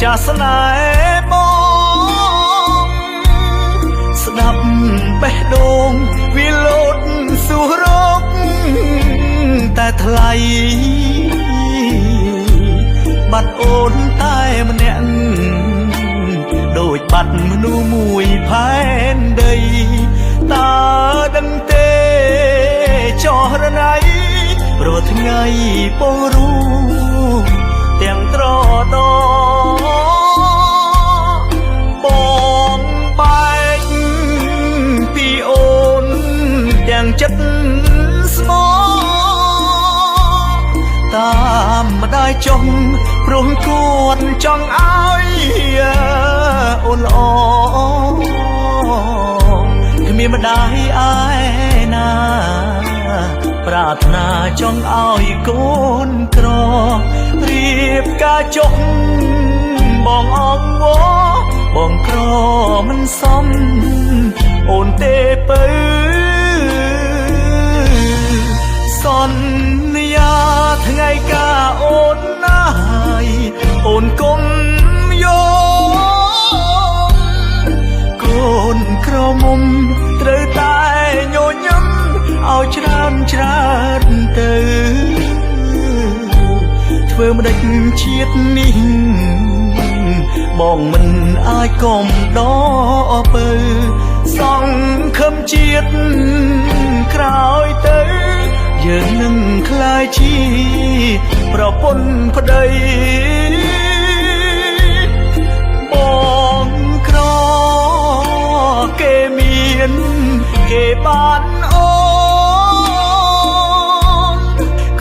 ចាស្នេហ៍បងស្ដាប់បេះដូងវាលោតសួររកតែថ្លៃបាត់អូនតែម្នាក់ដូចបាត់មនុស្សមួយផែនដីតើដឹងទេចោះរណៃព្រោះថ្ងៃពងរូទាំងត្រដបងបែកពីអូនទាំងចិត្តស្មោតាមម្ដាយចុងព្រោះគាត់ចង់ឲ្យអូនល្អគ្មានម្ដាយឯណាប្រាថ្នាចង់ឲ្យកូនក្ររៀបការចុះបងអងវបងក្រមិនសមអូនទេពៅសន្យាថ្ងៃការអូនណាយអូនគុំយកកូនក្រមុំត្រូវតែញញឹមឲ្យច្រើនទៅធ្វើម្ដេចជាតិនេះបងមិនអាចកុំដពើសង្ឃឹមជាតិក្រោយទៅយើងនឹងក្លាយជាប្រពន្ធប្តីបងក្រគេមានគេបានអូន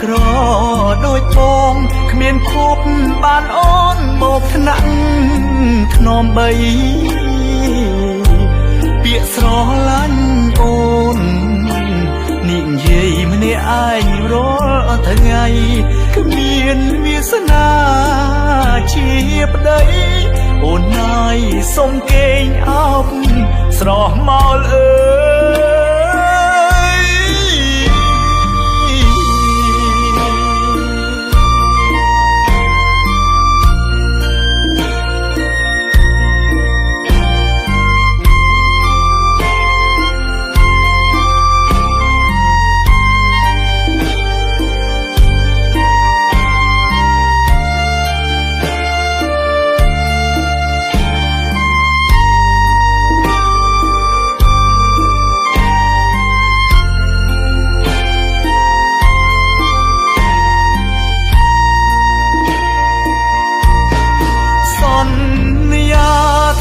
ក្រដូចបងគ្មានគប់បានអូនមកថ្នាក់ធ្នមបីពាក្យស្រឡាញ់អូននិយាយម្នាក់ឯងរាល់ថ្ងៃគ្មានវាសនាជាប្តីអូនណាយសុំគេងអោបស្រស់មកអើ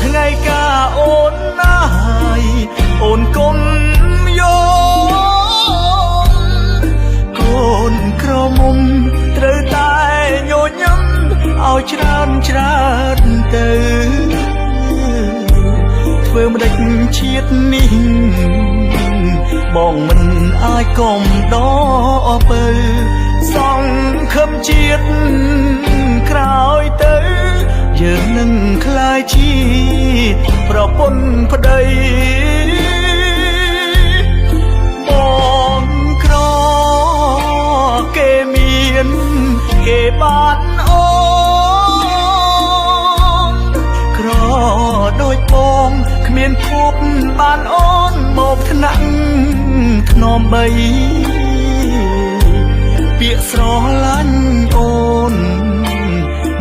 ថ្ងៃការអូនណាយអូនគុំយកកូនក្រមុំត្រូវតែញញឹមឲ្យច្រើនទៅធ្វើម្ដេចជាតិនេះបងមិនអាចកុំដពើសង្ឃឹមជាតិក្រោយទៅយើងនឹងក្លាយជាប្រពន្ធប្តីបងក្រគេមានគេបានអូនក្រដូចបងគ្មានគប់បានអូនមកថ្នាក់ធ្នមបីពាក្យស្រឡាញ់អូន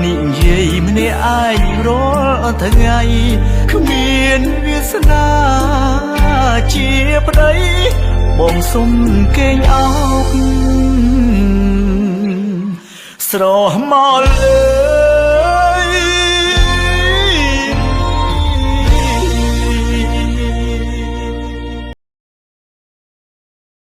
និយាយម្នាក់ឯងរាល់ថ្ងៃគ្មានវាសនាជាប្តីបងសុំគេងអោបស្រស់មកលើ